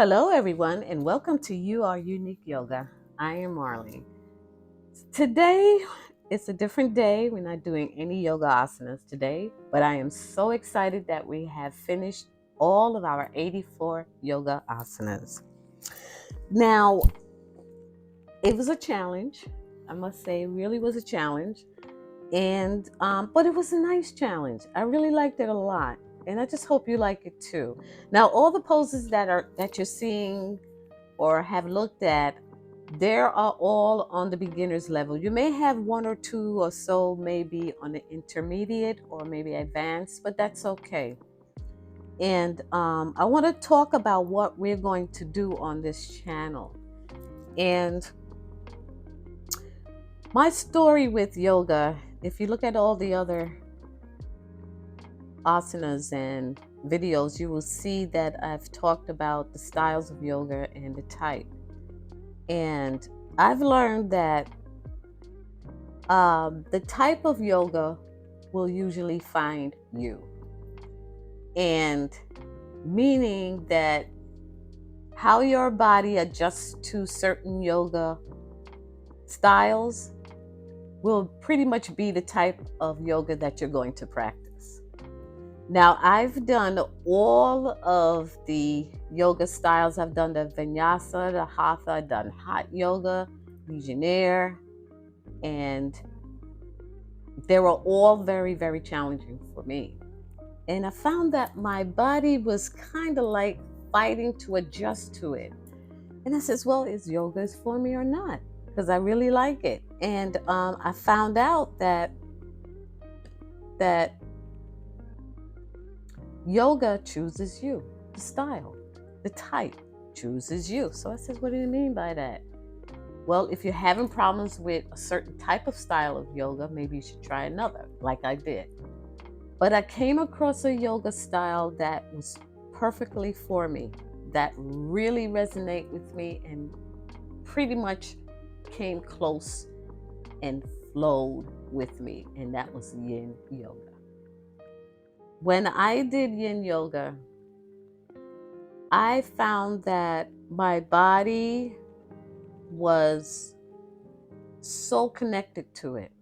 Hello, everyone, and welcome to You Are Unique Yoga. I am Marlene. Today, it's a different day. We're not doing any yoga asanas today, but I am so excited that we have finished all of our 84 yoga asanas. Now, it was a challenge. I must say, it really was a challenge. And but it was a nice challenge. I really liked it a lot, and I just hope you like it too. Now, all the poses that you're seeing or have looked at, they are all on the beginner's level. You may have one or two or so maybe on the intermediate or maybe advanced, but that's okay. And I want to talk about what we're going to do on this channel. And my story with yoga, if you look at all the other asanas and videos, you will see that I've talked about the styles of yoga and the type. And I've learned that the type of yoga will usually find you. And meaning that how your body adjusts to certain yoga styles will pretty much be the type of yoga that you're going to practice. Now, I've done all of the yoga styles. I've done the vinyasa, the hatha, I've done hot yoga, legionnaire, and they were all very, very challenging for me. And I found that my body was kind of like fighting to adjust to it. And I says, well, is yoga for me or not? Because I really like it. And I found out that yoga chooses you, the style, the type chooses you. So I says, what do you mean by that? Well, if you're having problems with a certain type of style of yoga, maybe you should try another, like I did. But I came across a yoga style that was perfectly for me, that really resonated with me and pretty much came close and flowed with me, and that was Yin Yoga. When I did Yin Yoga, I found that my body was so connected to it,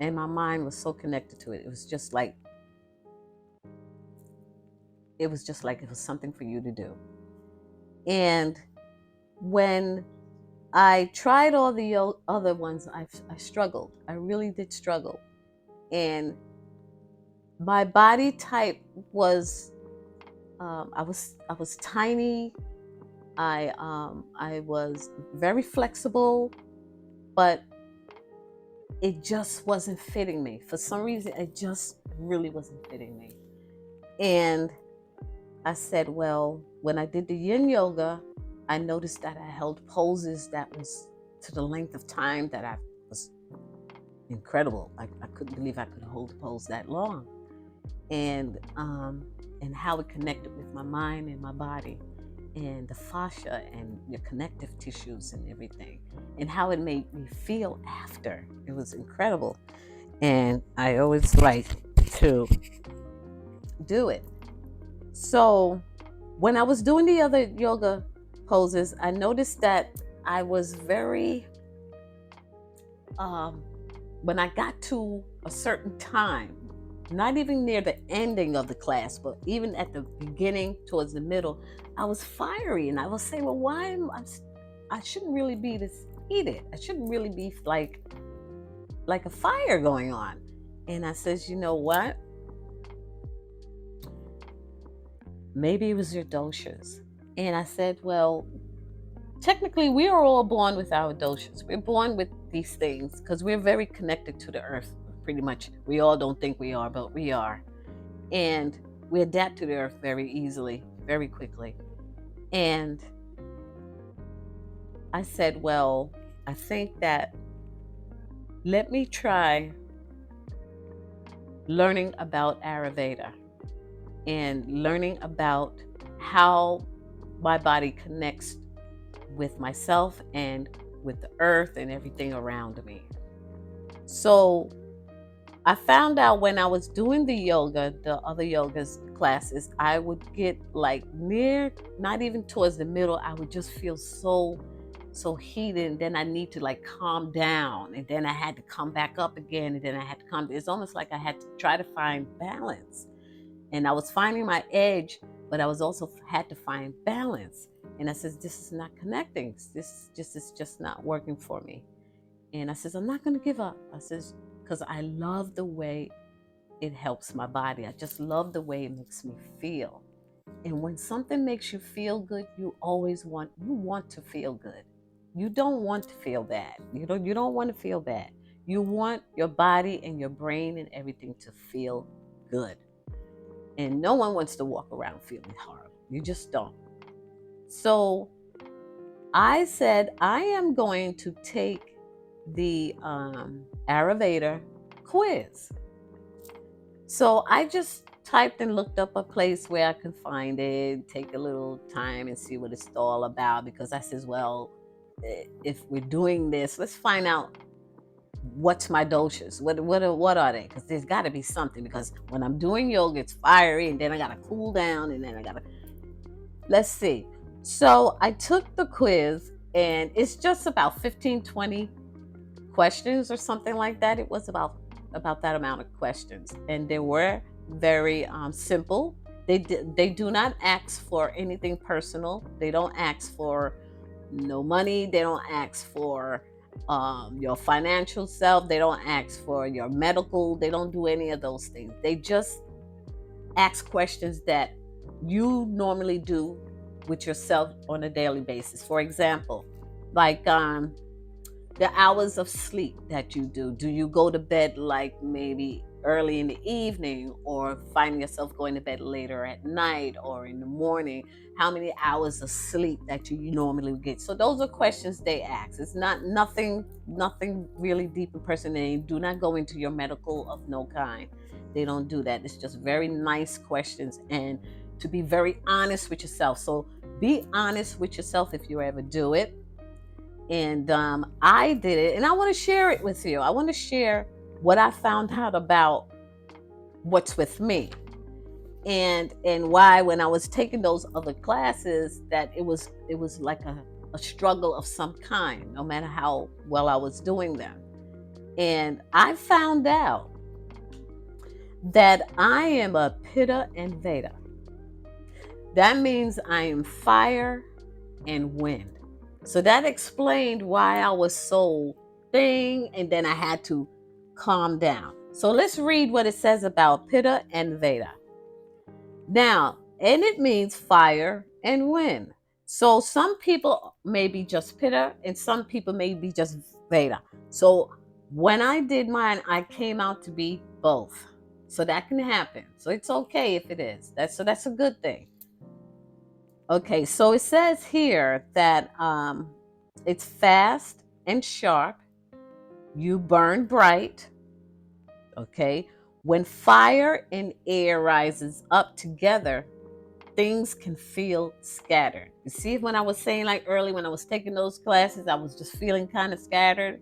and my mind was so connected to it. It was just like it was something for you to do. And when I tried all the other ones, I struggled. I really did struggle. And my body type was, I was tiny. I was very flexible, but it just wasn't fitting me. For some reason, it just really wasn't fitting me. And I said, well, when I did the Yin Yoga, I noticed that I held poses that was to the length of time that I was incredible. I couldn't believe I could hold a pose that long. And how it connected with my mind and my body and the fascia and your connective tissues and everything, and how it made me feel after. It was incredible. And I always like to do it. So when I was doing the other yoga poses, I noticed that I was very, when I got to a certain time, not even near the ending of the class, but even at the beginning towards the middle, I was fiery, and I was saying, well, I shouldn't really be this heated. I shouldn't really be like a fire going on. And I says, you know what? Maybe it was your doshas. And I said, well, technically we are all born with our doshas. We're born with these things because we're very connected to the earth. Pretty much, we all don't think we are, but we are. And we adapt to the earth very easily, very quickly. And I said, well, I think that let me try learning about Ayurveda and learning about how my body connects with myself and with the earth and everything around me. So I found out when I was doing the other yogas classes, I would get like near, not even towards the middle, I would just feel so heated, and then I need to like calm down, and then I had to come back up again, and then I had to come. It's almost like I had to try to find balance, and I was finding my edge, but I was also had to find balance. And I says, this is not connecting. This is just not working for me. And I says, I'm not going to give up. I says, because I love the way it helps my body. I just love the way it makes me feel. And when something makes you feel good, you want to feel good. You don't want to feel bad. You don't want to feel bad. You want your body and your brain and everything to feel good. And no one wants to walk around feeling horrible. You just don't. So I said, I am going to take the Ayurveda quiz. So I just typed and looked up a place where I could find it, take a little time and see what it's all about. Because I says, well, if we're doing this, let's find out what's my doshas. What are they? Because there's got to be something. Because when I'm doing yoga, it's fiery, and then I got to cool down, and then I got to. Let's see. So I took the quiz, and it's just about 15, 20 questions or something like that. It was about that amount of questions, and they were very simple. They do not ask for anything personal. They don't ask for no money. They don't ask for your financial self. They don't ask for your medical. They don't do any of those things. They just ask questions that you normally do with yourself on a daily basis. For example, like the hours of sleep that you do. Do you go to bed like maybe early in the evening, or find yourself going to bed later at night or in the morning? How many hours of sleep that you normally get? So those are questions they ask. It's not nothing really deep and personal. They do not go into your medical of no kind. They don't do that. It's just very nice questions, and to be very honest with yourself. So be honest with yourself if you ever do it. And I did it, and I want to share it with you. I want to share what I found out about what's with me, and why when I was taking those other classes that it was like a struggle of some kind, no matter how well I was doing them. And I found out that I am a Pitta and Vata. That means I am fire and wind. So that explained why I was so thing, and then I had to calm down. So let's read what it says about Pitta and Vata. Now, and it means fire and wind. So some people may be just Pitta, and some people may be just Vata. So when I did mine, I came out to be both. So that can happen. So it's okay if it is. That's a good thing. Okay, so it says here that it's fast and sharp. You burn bright. Okay, when fire and air rises up together, things can feel scattered. You see, when I was saying like early when I was taking those classes, I was just feeling kind of scattered.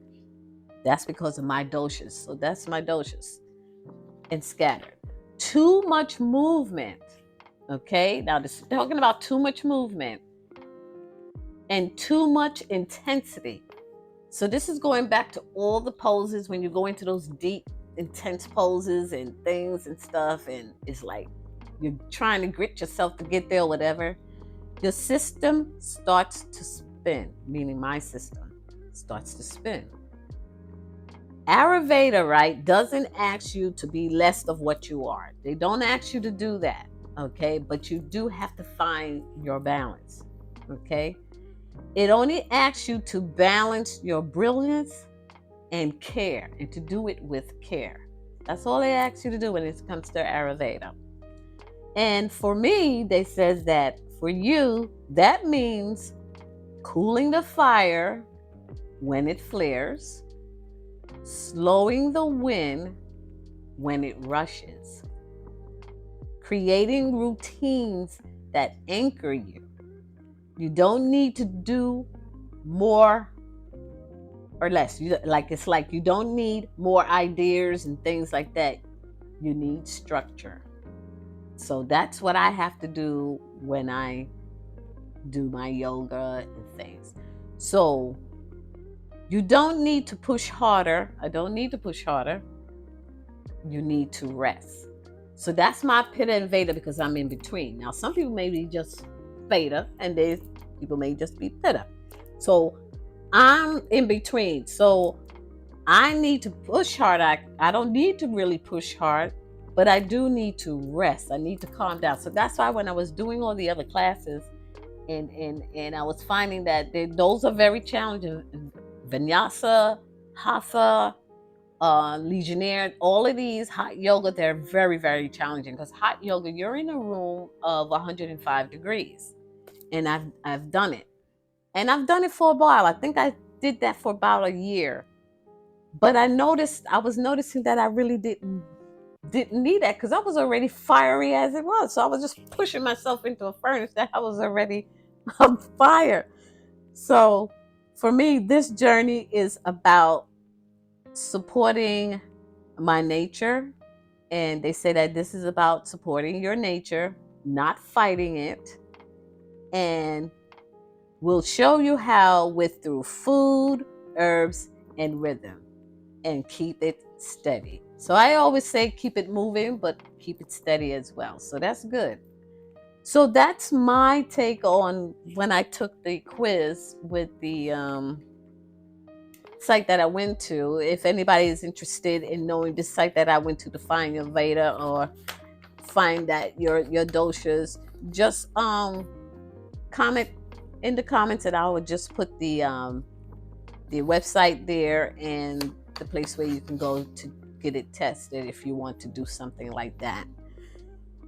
That's because of my doshas. So that's my doshas and scattered. Too much movement. Okay, now this is talking about too much movement and too much intensity. So this is going back to all the poses when you go into those deep, intense poses and things and stuff, and it's like you're trying to grit yourself to get there or whatever. Your system starts to spin, meaning my system starts to spin. Ayurveda, right, doesn't ask you to be less of what you are. They don't ask you to do that, okay? But you do have to find your balance, okay? It only asks you to balance your brilliance and care, and to do it with care. That's all they ask you to do when it comes to Ayurveda. And for me, they says that for you, that means cooling the fire when it flares, slowing the wind when it rushes, creating routines that anchor you. You don't need to do more or less. It's like you don't need more ideas and things like that. You need structure. So that's what I have to do when I do my yoga and things. So you don't need to push harder. I don't need to push harder. You need to rest. So that's my Pitta and Veda because I'm in between. Now, some people may be just Veda and people may just be Pitta. So I'm in between. So I need to push hard. I don't need to really push hard, but I do need to rest. I need to calm down. So that's why when I was doing all the other classes and I was finding that those are very challenging. Vinyasa, Hatha, Legionnaire, all of these hot yoga, they're very, very challenging because hot yoga, you're in a room of 105 degrees. And I've done it. And I've done it for a while. I think I did that for about a year. But I was noticing that I really didn't need that because I was already fiery as it was. So I was just pushing myself into a furnace that I was already on fire. So for me, this journey is about supporting my nature. And they say that this is about supporting your nature, not fighting it. And we'll show you how through food, herbs, and rhythm. And keep it steady. So I always say keep it moving, but keep it steady as well. So that's good. So that's my take on when I took the quiz with the site that I went to. If anybody is interested in knowing the site that I went to find your Veda or find that your doshas, just comment in the comments and I would just put the website there and the place where you can go to get it tested if you want to do something like that.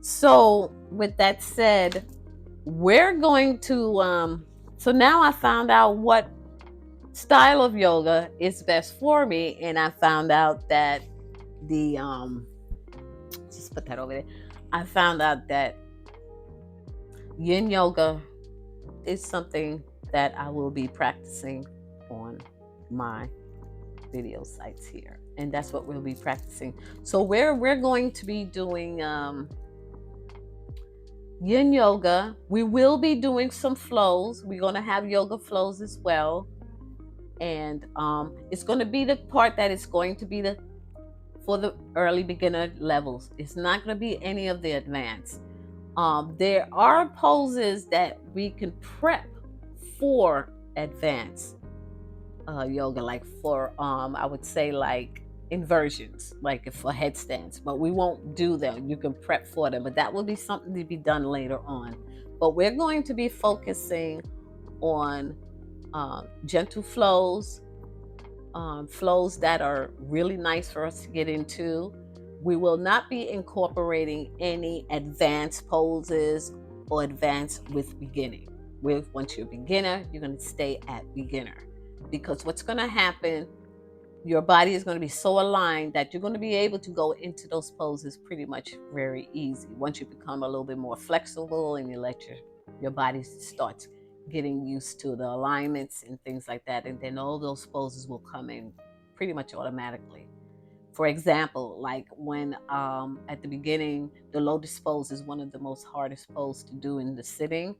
So with that said, we're going to so now I found out what style of yoga is best for me, and I found out that the just put that over there. I found out that Yin Yoga is something that I will be practicing on my video sites here, and that's what we'll be practicing. So we're going to be doing Yin Yoga. We will be doing some flows. We're going to have yoga flows as well, and it's going to be the part that is going to be for the early beginner levels. It's not going to be any of the advanced. There are poses that we can prep for advanced yoga, like for I would say like inversions, like for headstands, but we won't do them. You can prep for them, but that will be something to be done later on. But we're going to be focusing on gentle flows, flows that are really nice for us to get into. We will not be incorporating any advanced poses or advanced with beginning. Once you're a beginner, you're going to stay at beginner. Because what's going to happen, your body is going to be so aligned that you're going to be able to go into those poses pretty much very easy. Once you become a little bit more flexible and you let your body start getting used to the alignments and things like that, and then all those poses will come in pretty much automatically. For example, like when at the beginning, the lotus pose is one of the most hardest poses to do in the sitting,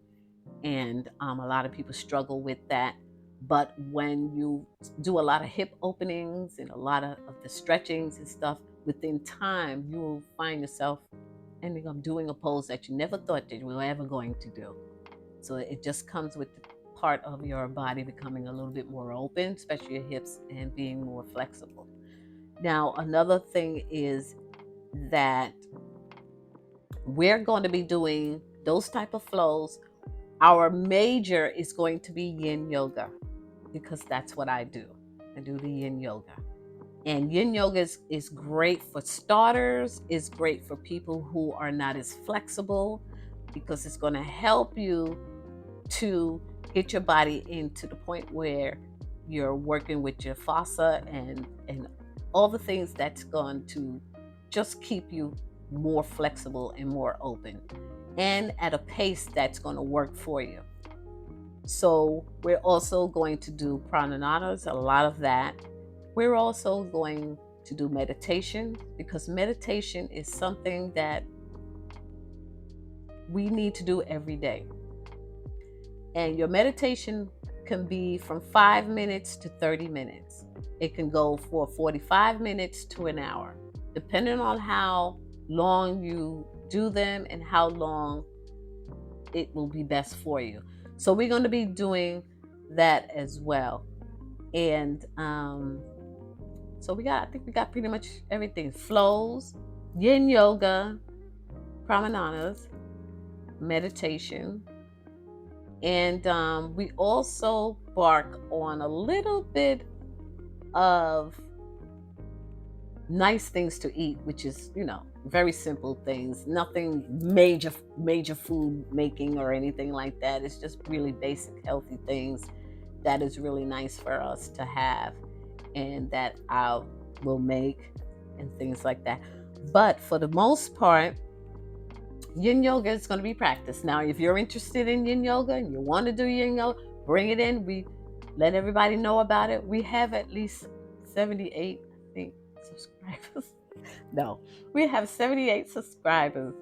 and a lot of people struggle with that. But when you do a lot of hip openings and a lot of the stretchings and stuff, within time, you will find yourself ending up doing a pose that you never thought that you were ever going to do. So it just comes with the part of your body becoming a little bit more open, especially your hips, and being more flexible. Now, another thing is that we're going to be doing those type of flows. Our major is going to be Yin Yoga, because that's what I do. I do the Yin Yoga. And Yin Yoga is great for starters. It's great for people who are not as flexible, because it's going to help you to get your body into the point where you're working with your fossa and all the things that's going to just keep you more flexible and more open, and at a pace that's going to work for you. So we're also going to do pranayamas, a lot of that. We're also going to do meditation, because meditation is something that we need to do every day. And your meditation can be from 5 minutes to 30 minutes. It can go for 45 minutes to an hour, depending on how long you do them and how long it will be best for you. So we're going to be doing that as well. And so I think we got pretty much everything. Flows, Yin Yoga, Pranayama, meditation, and we also bark on a little bit of nice things to eat, which is, very simple things, nothing major food making or anything like that. It's just really basic healthy things that is really nice for us to have, and that I will make, and things like that. But for the most part, Yin Yoga is going to be practiced. Now, if you're interested in Yin Yoga and you want to do Yin Yoga, bring it in. We let everybody know about it. We have at least 78, I think, subscribers. No, we have 78 subscribers.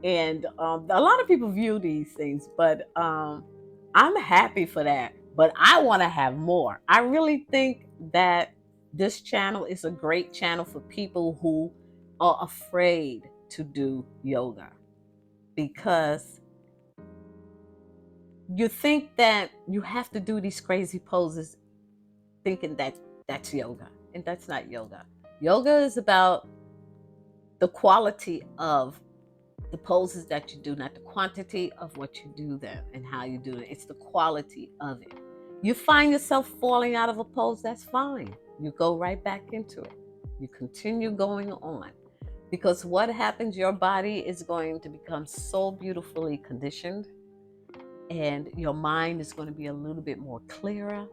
And a lot of people view these things, but I'm happy for that. But I want to have more. I really think that this channel is a great channel for people who are afraid to do yoga, because you think that you have to do these crazy poses thinking that that's yoga, and that's not yoga. Yoga is about the quality of the poses that you do, not the quantity of what you do them and how you do it. It's the quality of it. You find yourself falling out of a pose, that's fine. You go right back into it. You continue going on, because what happens, your body is going to become so beautifully conditioned, and your mind is going to be a little bit more clearer.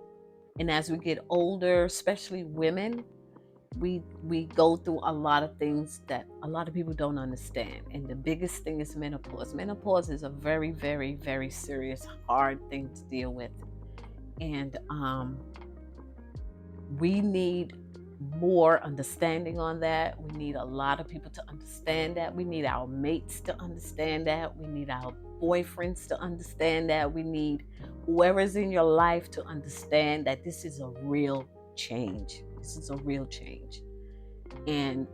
And as we get older, especially women, we go through a lot of things that a lot of people don't understand. And the biggest thing is menopause. Menopause is a very, very, very serious, hard thing to deal with. And we need more understanding on that. We need a lot of people to understand that. We need our mates to understand that. We need our boyfriends to understand that. We need whoever's in your life to understand that this is a real change. This is a real change. And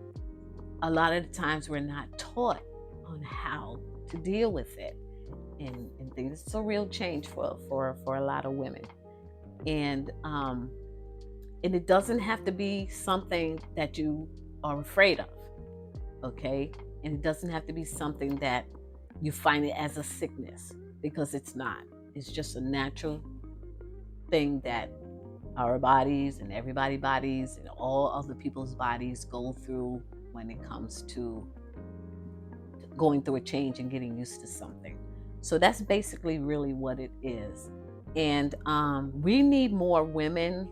a lot of the times we're not taught on how to deal with it. And things. It's a real change for a lot of women. And it doesn't have to be something that you are afraid of, okay? And it doesn't have to be something that you find it as a sickness, because it's not. It's just a natural thing that our bodies and everybody's bodies and all other people's bodies go through when it comes to going through a change and getting used to something. So that's basically really what it is. And we need more women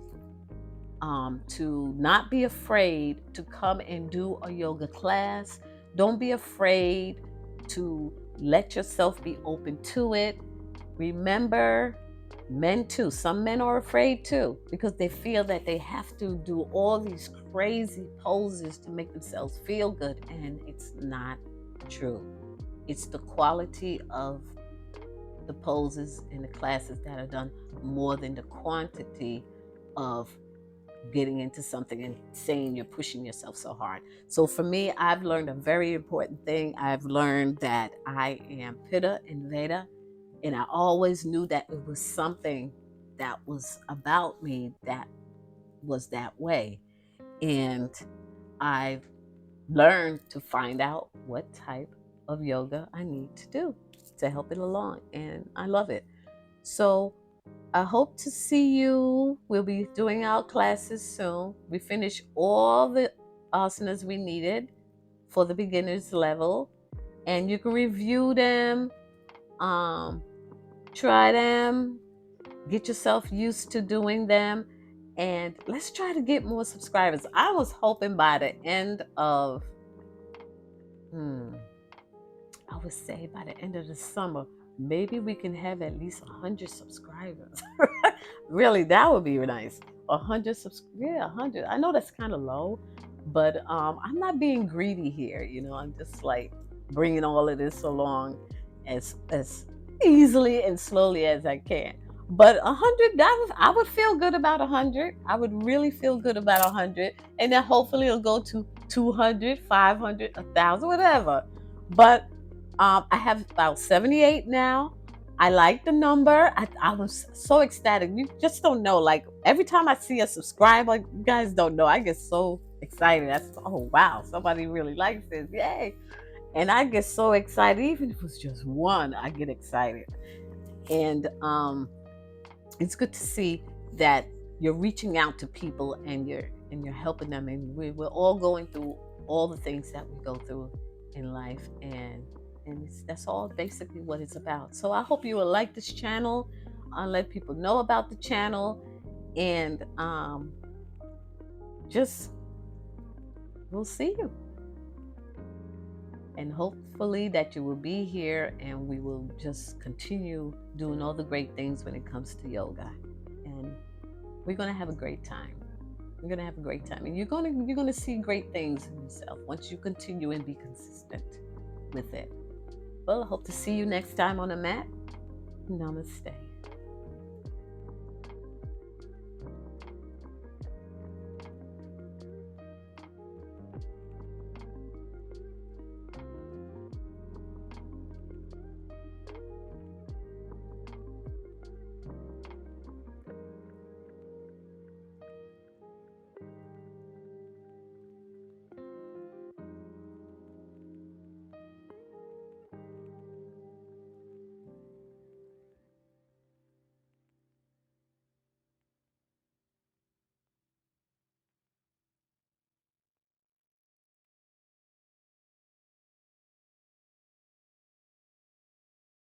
to not be afraid to come and do a yoga class. Don't be afraid to let yourself be open to it. Remember, men too. Some men are afraid too, because they feel that they have to do all these crazy poses to make themselves feel good, and it's not true. It's the quality of the poses and the classes that are done more than the quantity of getting into something and saying you're pushing yourself so hard. So for me, I've learned a very important thing. I've learned that I am Pitta and Veda, and I always knew that it was something that was about me that was that way. And I've learned to find out what type of yoga I need to do to help it along, and I love it. So I hope to see you. We'll be doing our classes soon. We finished all the asanas we needed for the beginners level, and you can review them, try them, get yourself used to doing them, and let's try to get more subscribers. I was hoping by the end of, I would say by the end of the summer, maybe we can have at least 100 subscribers. Really, that would be nice. 100 yeah, 100. I know that's kind of low, but I'm not being greedy here. I'm just like bringing all of this along as easily and slowly as I can. But 100, I would feel good about 100. I would really feel good about 100, and then hopefully it'll go to 200, 500, 1,000, whatever. But I have about 78 now. I like the number. I was so ecstatic. You just don't know. Like every time I see a subscriber, you guys don't know. I get so excited. Oh wow, somebody really likes this. Yay. And I get so excited. Even if it's just one, I get excited. And it's good to see that you're reaching out to people and you're helping them. And we're all going through all the things that we go through in life, and that's all basically what it's about. So I hope you will like this channel. I'll let people know about the channel, and just we'll see you. And hopefully that you will be here, and we will just continue doing all the great things when it comes to yoga. And we're gonna have a great time. We're gonna have a great time, and you're gonna see great things in yourself once you continue and be consistent with it. Well, I hope to see you next time on the mat. Namaste.